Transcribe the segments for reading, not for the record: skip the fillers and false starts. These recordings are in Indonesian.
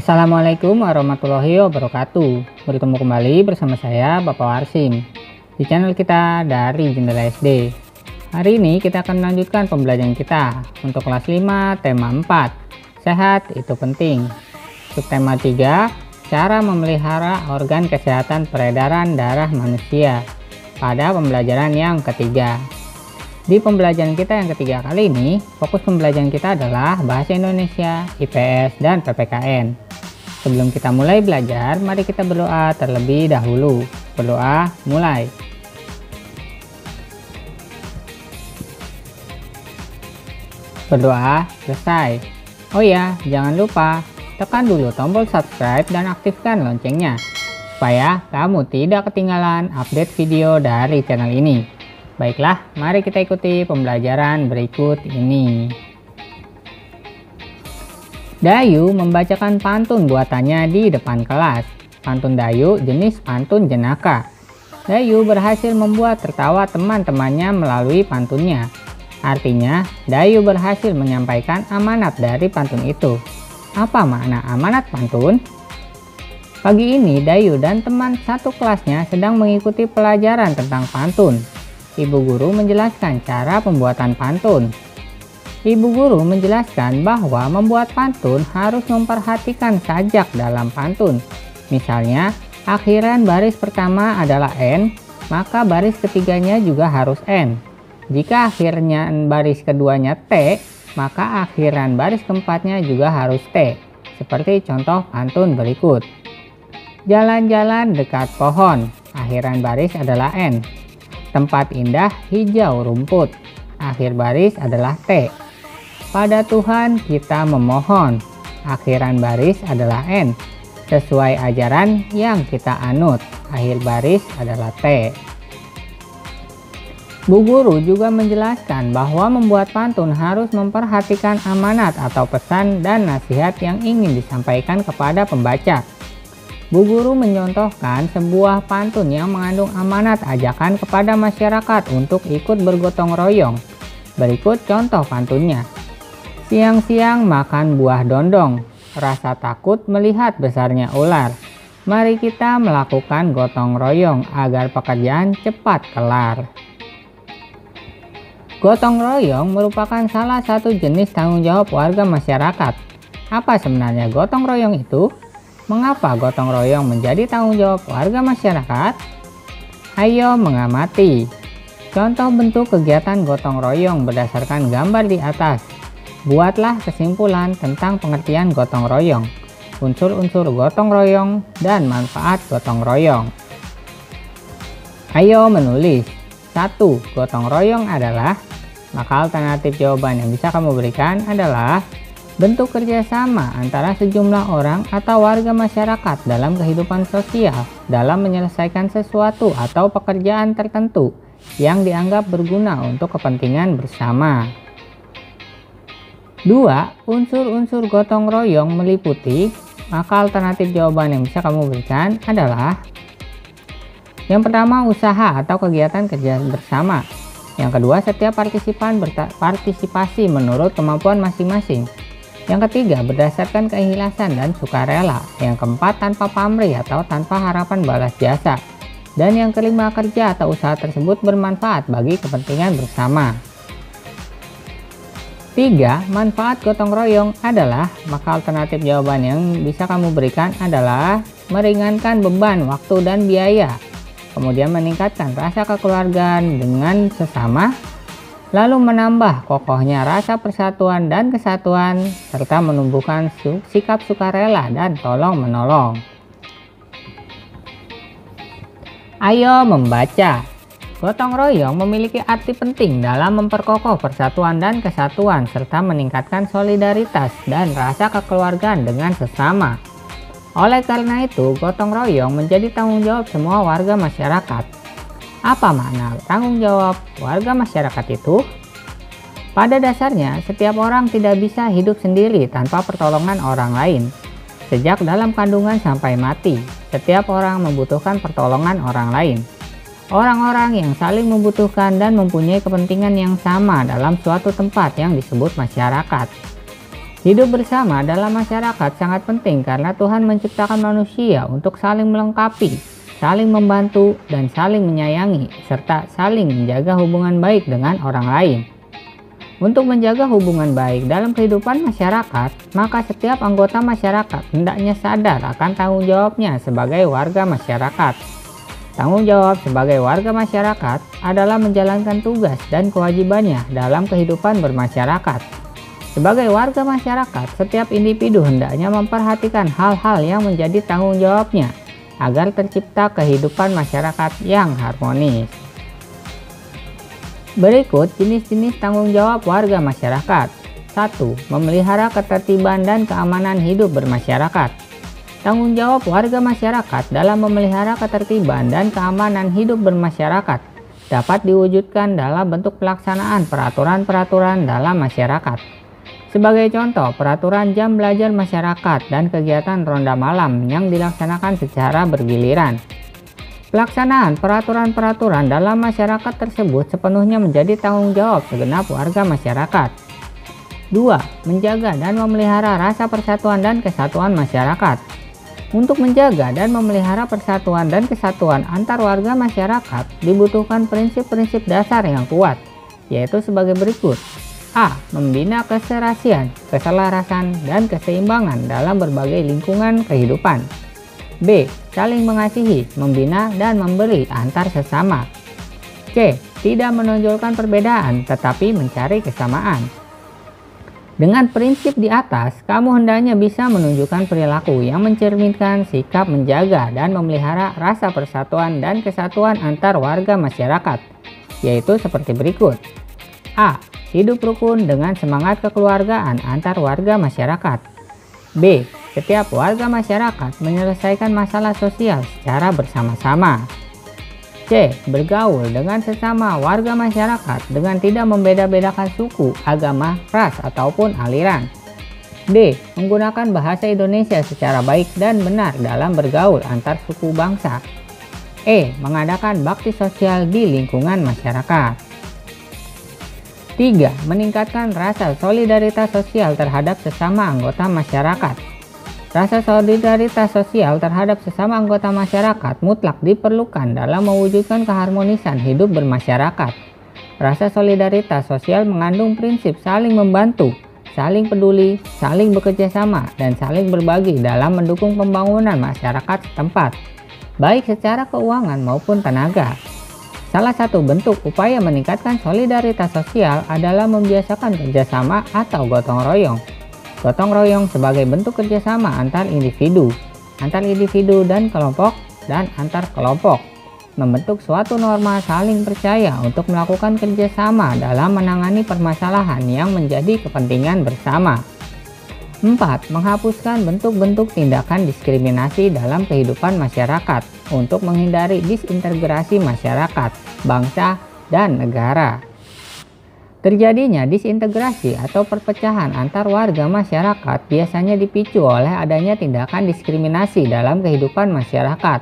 Assalamualaikum warahmatullahi wabarakatuh. Bertemu kembali bersama saya Bapak Warsim di channel kita dari Jendela SD. Hari ini kita akan melanjutkan pembelajaran kita untuk kelas 5 tema 4, sehat itu penting. Subtema 3, cara memelihara organ kesehatan peredaran darah manusia, pada pembelajaran yang ketiga. Di pembelajaran kita yang ketiga kali ini, fokus pembelajaran kita adalah Bahasa Indonesia, IPS, dan PPKN. Sebelum kita mulai belajar, mari kita berdoa terlebih dahulu. Berdoa mulai. Berdoa selesai. Oh ya, jangan lupa tekan dulu tombol subscribe dan aktifkan loncengnya, supaya kamu tidak ketinggalan update video dari channel ini. Baiklah, mari kita ikuti pembelajaran berikut ini. Dayu membacakan pantun buatannya di depan kelas. Pantun Dayu jenis pantun jenaka. Dayu berhasil membuat tertawa teman-temannya melalui pantunnya. Artinya, Dayu berhasil menyampaikan amanat dari pantun itu. Apa makna amanat pantun? Pagi ini, Dayu dan teman satu kelasnya sedang mengikuti pelajaran tentang pantun. Ibu guru menjelaskan cara pembuatan pantun. Ibu guru menjelaskan bahwa membuat pantun harus memperhatikan sajak dalam pantun. Misalnya, akhiran baris pertama adalah N, maka baris ketiganya juga harus N. Jika akhirnya baris keduanya T, maka akhiran baris keempatnya juga harus T. Seperti contoh pantun berikut. Jalan-jalan dekat pohon, akhiran baris adalah N. Tempat indah hijau rumput, akhir baris adalah T. Pada Tuhan kita memohon, akhiran baris adalah N. Sesuai ajaran yang kita anut, akhir baris adalah T. Bu guru juga menjelaskan bahwa membuat pantun harus memperhatikan amanat atau pesan dan nasihat yang ingin disampaikan kepada pembaca. Bu guru menyontohkan sebuah pantun yang mengandung amanat ajakan kepada masyarakat untuk ikut bergotong royong. Berikut contoh pantunnya. Siang-siang makan buah dondong, rasa takut melihat besarnya ular. Mari kita melakukan gotong royong agar pekerjaan cepat kelar. Gotong royong merupakan salah satu jenis tanggung jawab warga masyarakat. Apa sebenarnya gotong royong itu? Mengapa gotong royong menjadi tanggung jawab warga masyarakat? Ayo mengamati. Contoh bentuk kegiatan gotong royong berdasarkan gambar di atas. Buatlah kesimpulan tentang pengertian gotong royong, unsur-unsur gotong royong, dan manfaat gotong royong. Ayo menulis. 1. Gotong royong adalah, maka alternatif jawaban yang bisa kamu berikan adalah bentuk kerjasama antara sejumlah orang atau warga masyarakat dalam kehidupan sosial dalam menyelesaikan sesuatu atau pekerjaan tertentu yang dianggap berguna untuk kepentingan bersama. 2. Unsur-unsur gotong royong meliputi, maka alternatif jawaban yang bisa kamu berikan adalah yang pertama, usaha atau kegiatan kerja bersama. Yang kedua, setiap partisipan berpartisipasi menurut kemampuan masing-masing. Yang ketiga, berdasarkan keikhlasan dan sukarela. Yang keempat, tanpa pamrih atau tanpa harapan balas jasa. Dan yang kelima, kerja atau usaha tersebut bermanfaat bagi kepentingan bersama. 3. Manfaat gotong royong adalah, maka alternatif jawaban yang bisa kamu berikan adalah meringankan beban waktu dan biaya, kemudian meningkatkan rasa kekeluargaan dengan sesama, lalu menambah kokohnya rasa persatuan dan kesatuan, serta menumbuhkan sikap sukarela dan tolong-menolong. Ayo membaca. Gotong royong memiliki arti penting dalam memperkokoh persatuan dan kesatuan, serta meningkatkan solidaritas dan rasa kekeluargaan dengan sesama. Oleh karena itu, gotong royong menjadi tanggung jawab semua warga masyarakat. Apa makna tanggung jawab warga masyarakat itu? Pada dasarnya, setiap orang tidak bisa hidup sendiri tanpa pertolongan orang lain. Sejak dalam kandungan sampai mati, setiap orang membutuhkan pertolongan orang lain. Orang-orang yang saling membutuhkan dan mempunyai kepentingan yang sama dalam suatu tempat yang disebut masyarakat. Hidup bersama dalam masyarakat sangat penting karena Tuhan menciptakan manusia untuk saling melengkapi, saling membantu, dan saling menyayangi, serta saling menjaga hubungan baik dengan orang lain. Untuk menjaga hubungan baik dalam kehidupan masyarakat, maka setiap anggota masyarakat hendaknya sadar akan tanggung jawabnya sebagai warga masyarakat. Tanggung jawab sebagai warga masyarakat adalah menjalankan tugas dan kewajibannya dalam kehidupan bermasyarakat. Sebagai warga masyarakat, setiap individu hendaknya memperhatikan hal-hal yang menjadi tanggung jawabnya agar tercipta kehidupan masyarakat yang harmonis. Berikut jenis-jenis tanggung jawab warga masyarakat. 1. Memelihara ketertiban dan keamanan hidup bermasyarakat. Tanggung jawab warga masyarakat dalam memelihara ketertiban dan keamanan hidup bermasyarakat dapat diwujudkan dalam bentuk pelaksanaan peraturan-peraturan dalam masyarakat. Sebagai contoh, peraturan jam belajar masyarakat dan kegiatan ronda malam yang dilaksanakan secara bergiliran. Pelaksanaan peraturan-peraturan dalam masyarakat tersebut sepenuhnya menjadi tanggung jawab segenap warga masyarakat. 2. Menjaga dan memelihara rasa persatuan dan kesatuan masyarakat. Untuk menjaga dan memelihara persatuan dan kesatuan antar warga masyarakat dibutuhkan prinsip-prinsip dasar yang kuat, yaitu sebagai berikut. A. Membina keserasian, keselarasan, dan keseimbangan dalam berbagai lingkungan kehidupan. B. Saling mengasihi, membina, dan memberi antar sesama. C. Tidak menonjolkan perbedaan, tetapi mencari kesamaan. Dengan prinsip di atas, kamu hendaknya bisa menunjukkan perilaku yang mencerminkan sikap menjaga dan memelihara rasa persatuan dan kesatuan antar warga masyarakat, yaitu seperti berikut. A. Hidup rukun dengan semangat kekeluargaan antar warga masyarakat. B. Setiap warga masyarakat menyelesaikan masalah sosial secara bersama-sama. C. Bergaul dengan sesama warga masyarakat dengan tidak membeda-bedakan suku, agama, ras, ataupun aliran. D. Menggunakan bahasa Indonesia secara baik dan benar dalam bergaul antar suku bangsa. E. Mengadakan bakti sosial di lingkungan masyarakat. 3. Meningkatkan rasa solidaritas sosial terhadap sesama anggota masyarakat. Rasa solidaritas sosial terhadap sesama anggota masyarakat mutlak diperlukan dalam mewujudkan keharmonisan hidup bermasyarakat. Rasa solidaritas sosial mengandung prinsip saling membantu, saling peduli, saling bekerja sama, dan saling berbagi dalam mendukung pembangunan masyarakat setempat, baik secara keuangan maupun tenaga. Salah satu bentuk upaya meningkatkan solidaritas sosial adalah membiasakan kerjasama atau gotong royong. Gotong royong sebagai bentuk kerjasama antar individu dan kelompok, dan antar kelompok. Membentuk suatu norma saling percaya untuk melakukan kerjasama dalam menangani permasalahan yang menjadi kepentingan bersama. 4. Menghapuskan bentuk-bentuk tindakan diskriminasi dalam kehidupan masyarakat untuk menghindari disintegrasi masyarakat, bangsa, dan negara. Terjadinya disintegrasi atau perpecahan antar warga masyarakat biasanya dipicu oleh adanya tindakan diskriminasi dalam kehidupan masyarakat.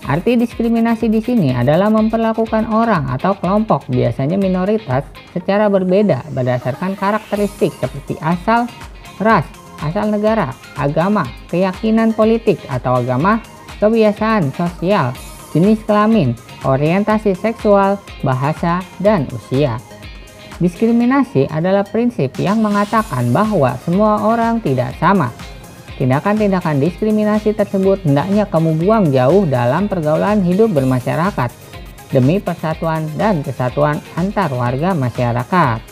Arti diskriminasi di sini adalah memperlakukan orang atau kelompok, biasanya minoritas, secara berbeda berdasarkan karakteristik seperti asal, ras, asal negara, agama, keyakinan politik atau agama, kebiasaan sosial, jenis kelamin, orientasi seksual, bahasa, dan usia. Diskriminasi adalah prinsip yang mengatakan bahwa semua orang tidak sama. Tindakan-tindakan diskriminasi tersebut hendaknya kamu buang jauh dalam pergaulan hidup bermasyarakat demi persatuan dan kesatuan antar warga masyarakat.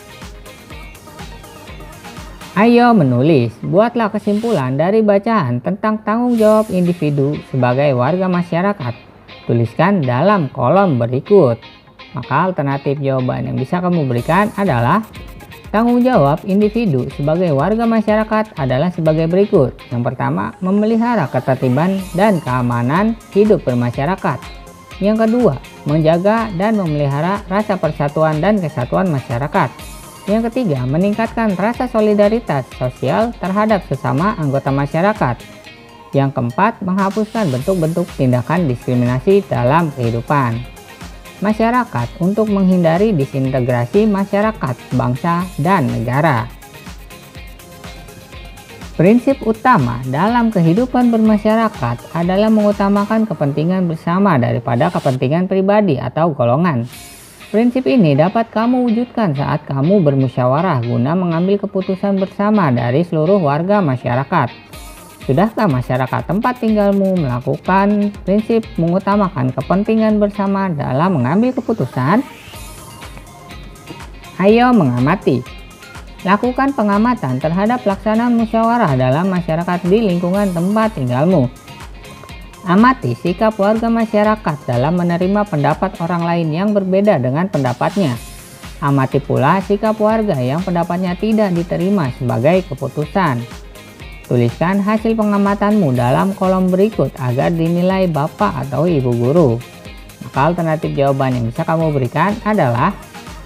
Ayo menulis, buatlah kesimpulan dari bacaan tentang tanggung jawab individu sebagai warga masyarakat. Tuliskan dalam kolom berikut. Maka alternatif jawaban yang bisa kamu berikan adalah tanggung jawab individu sebagai warga masyarakat adalah sebagai berikut. Yang pertama, memelihara ketertiban dan keamanan hidup bermasyarakat. Yang kedua, menjaga dan memelihara rasa persatuan dan kesatuan masyarakat. Yang ketiga, meningkatkan rasa solidaritas sosial terhadap sesama anggota masyarakat. Yang keempat, menghapuskan bentuk-bentuk tindakan diskriminasi dalam kehidupan masyarakat untuk menghindari disintegrasi masyarakat, bangsa, dan negara. Prinsip utama dalam kehidupan bermasyarakat adalah mengutamakan kepentingan bersama daripada kepentingan pribadi atau golongan. Prinsip ini dapat kamu wujudkan saat kamu bermusyawarah guna mengambil keputusan bersama dari seluruh warga masyarakat. Sudahkah masyarakat tempat tinggalmu melakukan prinsip mengutamakan kepentingan bersama dalam mengambil keputusan? Ayo mengamati. Lakukan pengamatan terhadap pelaksanaan musyawarah dalam masyarakat di lingkungan tempat tinggalmu. Amati sikap warga masyarakat dalam menerima pendapat orang lain yang berbeda dengan pendapatnya. Amati pula sikap warga yang pendapatnya tidak diterima sebagai keputusan. Tuliskan hasil pengamatanmu dalam kolom berikut agar dinilai Bapak atau Ibu guru. Maka alternatif jawaban yang bisa kamu berikan adalah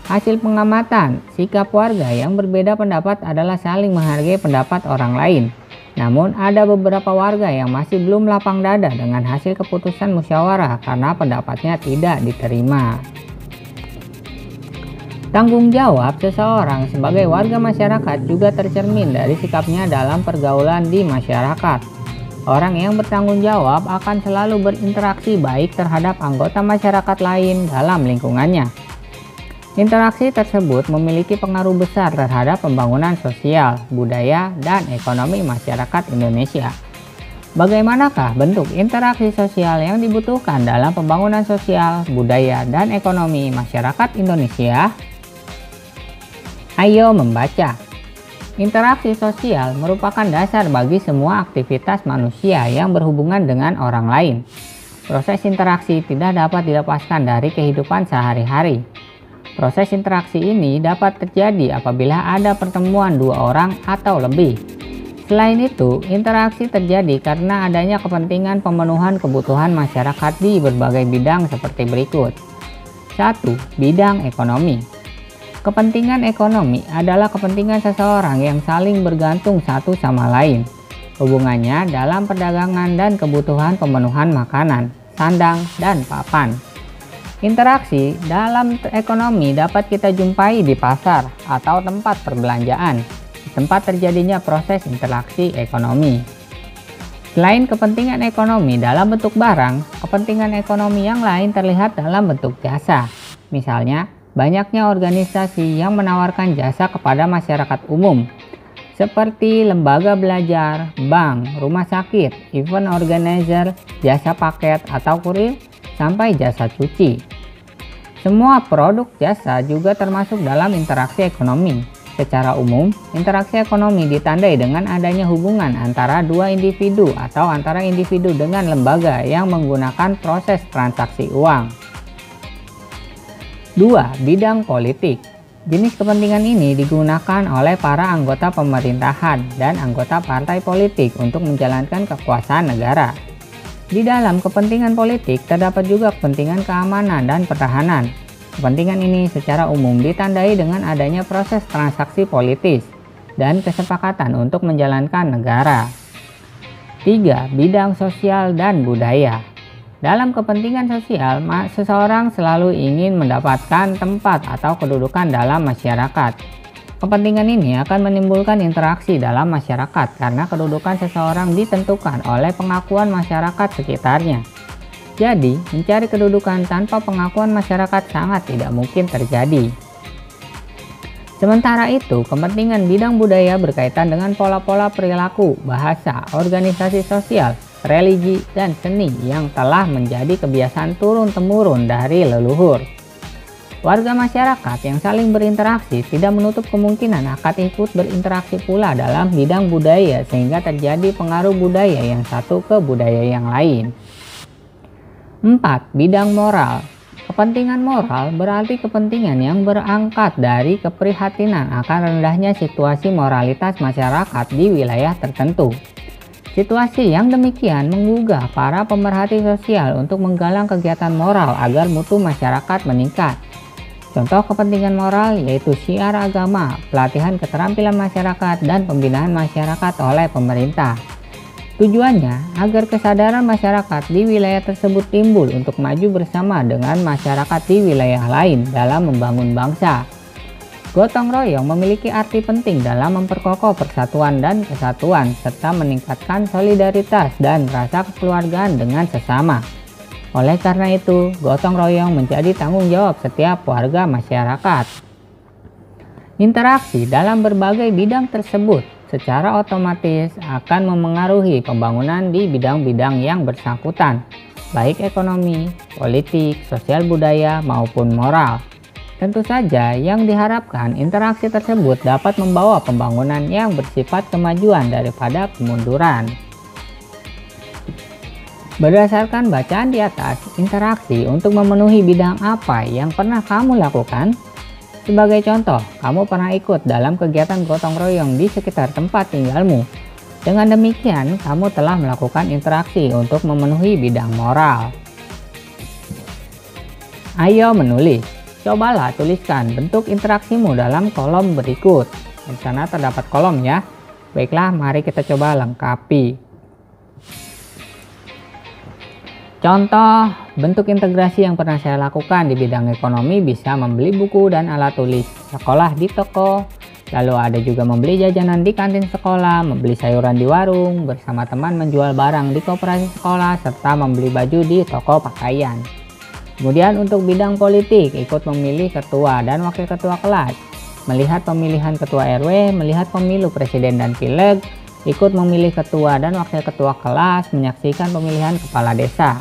hasil pengamatan. Sikap warga yang berbeda pendapat adalah saling menghargai pendapat orang lain. Namun ada beberapa warga yang masih belum lapang dada dengan hasil keputusan musyawarah karena pendapatnya tidak diterima. Tanggung jawab seseorang sebagai warga masyarakat juga tercermin dari sikapnya dalam pergaulan di masyarakat. Orang yang bertanggung jawab akan selalu berinteraksi baik terhadap anggota masyarakat lain dalam lingkungannya. Interaksi tersebut memiliki pengaruh besar terhadap pembangunan sosial, budaya, dan ekonomi masyarakat Indonesia. Bagaimanakah bentuk interaksi sosial yang dibutuhkan dalam pembangunan sosial, budaya, dan ekonomi masyarakat Indonesia? Ayo membaca. Interaksi sosial merupakan dasar bagi semua aktivitas manusia yang berhubungan dengan orang lain. Proses interaksi tidak dapat dilepaskan dari kehidupan sehari-hari. Proses interaksi ini dapat terjadi apabila ada pertemuan dua orang atau lebih. Selain itu, interaksi terjadi karena adanya kepentingan pemenuhan kebutuhan masyarakat di berbagai bidang seperti berikut. 1. Bidang ekonomi. Kepentingan ekonomi adalah kepentingan seseorang yang saling bergantung satu sama lain. Hubungannya dalam perdagangan dan kebutuhan pemenuhan makanan, sandang, dan papan. Interaksi dalam ekonomi dapat kita jumpai di pasar atau tempat perbelanjaan, tempat terjadinya proses interaksi ekonomi. Selain kepentingan ekonomi dalam bentuk barang, kepentingan ekonomi yang lain terlihat dalam bentuk jasa. Misalnya, banyaknya organisasi yang menawarkan jasa kepada masyarakat umum, seperti lembaga belajar, bank, rumah sakit, event organizer, jasa paket atau kurir, sampai jasa cuci. Semua produk jasa juga termasuk dalam interaksi ekonomi. Secara umum, interaksi ekonomi ditandai dengan adanya hubungan antara dua individu atau antara individu dengan lembaga yang menggunakan proses transaksi uang. 2. Bidang politik. Jenis kepentingan ini digunakan oleh para anggota pemerintahan dan anggota partai politik untuk menjalankan kekuasaan negara. Di dalam kepentingan politik terdapat juga kepentingan keamanan dan pertahanan. Kepentingan ini secara umum ditandai dengan adanya proses transaksi politis dan kesepakatan untuk menjalankan negara. 3. Bidang sosial dan budaya. Dalam kepentingan sosial, seseorang selalu ingin mendapatkan tempat atau kedudukan dalam masyarakat. Kepentingan ini akan menimbulkan interaksi dalam masyarakat karena kedudukan seseorang ditentukan oleh pengakuan masyarakat sekitarnya. Jadi, mencari kedudukan tanpa pengakuan masyarakat sangat tidak mungkin terjadi. Sementara itu, kepentingan bidang budaya berkaitan dengan pola-pola perilaku, bahasa, organisasi sosial, religi, dan seni yang telah menjadi kebiasaan turun-temurun dari leluhur. Warga masyarakat yang saling berinteraksi tidak menutup kemungkinan akan ikut berinteraksi pula dalam bidang budaya sehingga terjadi pengaruh budaya yang satu ke budaya yang lain. 4. Bidang moral. Kepentingan moral berarti kepentingan yang berangkat dari keprihatinan akan rendahnya situasi moralitas masyarakat di wilayah tertentu. Situasi yang demikian menggugah para pemerhati sosial untuk menggalang kegiatan moral agar mutu masyarakat meningkat. Contoh kepentingan moral yaitu syiar agama, pelatihan keterampilan masyarakat, dan pembinaan masyarakat oleh pemerintah. Tujuannya agar kesadaran masyarakat di wilayah tersebut timbul untuk maju bersama dengan masyarakat di wilayah lain dalam membangun bangsa. Gotong royong memiliki arti penting dalam memperkokoh persatuan dan kesatuan serta meningkatkan solidaritas dan rasa kekeluargaan dengan sesama. Oleh karena itu, gotong royong menjadi tanggung jawab setiap warga masyarakat. Interaksi dalam berbagai bidang tersebut secara otomatis akan memengaruhi pembangunan di bidang-bidang yang bersangkutan, baik ekonomi, politik, sosial budaya, maupun moral. Tentu saja yang diharapkan interaksi tersebut dapat membawa pembangunan yang bersifat kemajuan daripada kemunduran. Berdasarkan bacaan di atas, interaksi untuk memenuhi bidang apa yang pernah kamu lakukan? Sebagai contoh, kamu pernah ikut dalam kegiatan gotong royong di sekitar tempat tinggalmu. Dengan demikian, kamu telah melakukan interaksi untuk memenuhi bidang moral. Ayo menulis. Cobalah tuliskan bentuk interaksimu dalam kolom berikut. Di sana terdapat kolom ya. Baiklah, mari kita coba lengkapi. Contoh, bentuk integrasi yang pernah saya lakukan di bidang ekonomi bisa membeli buku dan alat tulis sekolah di toko, lalu ada juga membeli jajanan di kantin sekolah, membeli sayuran di warung, bersama teman menjual barang di koperasi sekolah, serta membeli baju di toko pakaian. Kemudian untuk bidang politik, ikut memilih ketua dan wakil ketua kelas, melihat pemilihan ketua RW, melihat pemilu presiden dan pileg, ikut memilih ketua dan wakil ketua kelas, menyaksikan pemilihan kepala desa.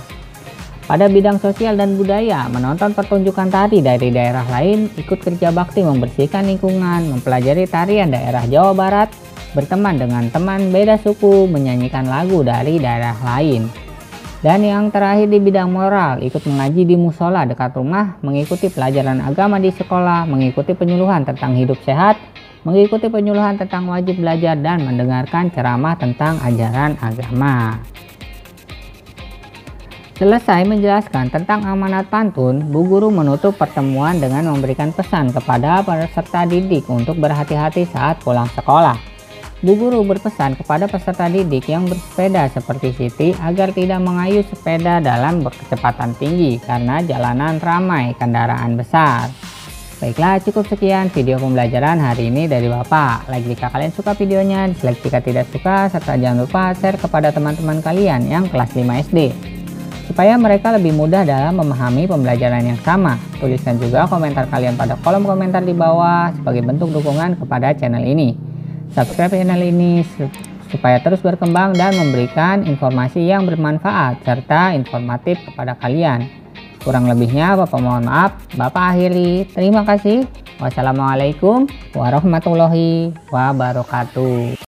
Pada bidang sosial dan budaya, menonton pertunjukan tari dari daerah lain, ikut kerja bakti membersihkan lingkungan, mempelajari tarian daerah Jawa Barat, berteman dengan teman beda suku, menyanyikan lagu dari daerah lain. Dan yang terakhir di bidang moral, ikut mengaji di musola dekat rumah, mengikuti pelajaran agama di sekolah, mengikuti penyuluhan tentang hidup sehat, mengikuti penyuluhan tentang wajib belajar, dan mendengarkan ceramah tentang ajaran agama. Selesai menjelaskan tentang amanat pantun, Bu Guru menutup pertemuan dengan memberikan pesan kepada peserta didik untuk berhati-hati saat pulang sekolah. Bu Guru berpesan kepada peserta didik yang bersepeda seperti Siti agar tidak mengayuh sepeda dalam kecepatan tinggi karena jalanan ramai kendaraan besar. Baiklah, cukup sekian video pembelajaran hari ini dari Bapak. Like jika kalian suka videonya, dislike jika tidak suka, serta jangan lupa share kepada teman-teman kalian yang kelas 5 SD. Supaya mereka lebih mudah dalam memahami pembelajaran yang sama. Tuliskan juga komentar kalian pada kolom komentar di bawah sebagai bentuk dukungan kepada channel ini. Subscribe channel ini supaya terus berkembang dan memberikan informasi yang bermanfaat serta informatif kepada kalian. Kurang lebihnya Bapak mohon maaf. Bapak akhiri. Terima kasih. Wassalamualaikum warahmatullahi wabarakatuh.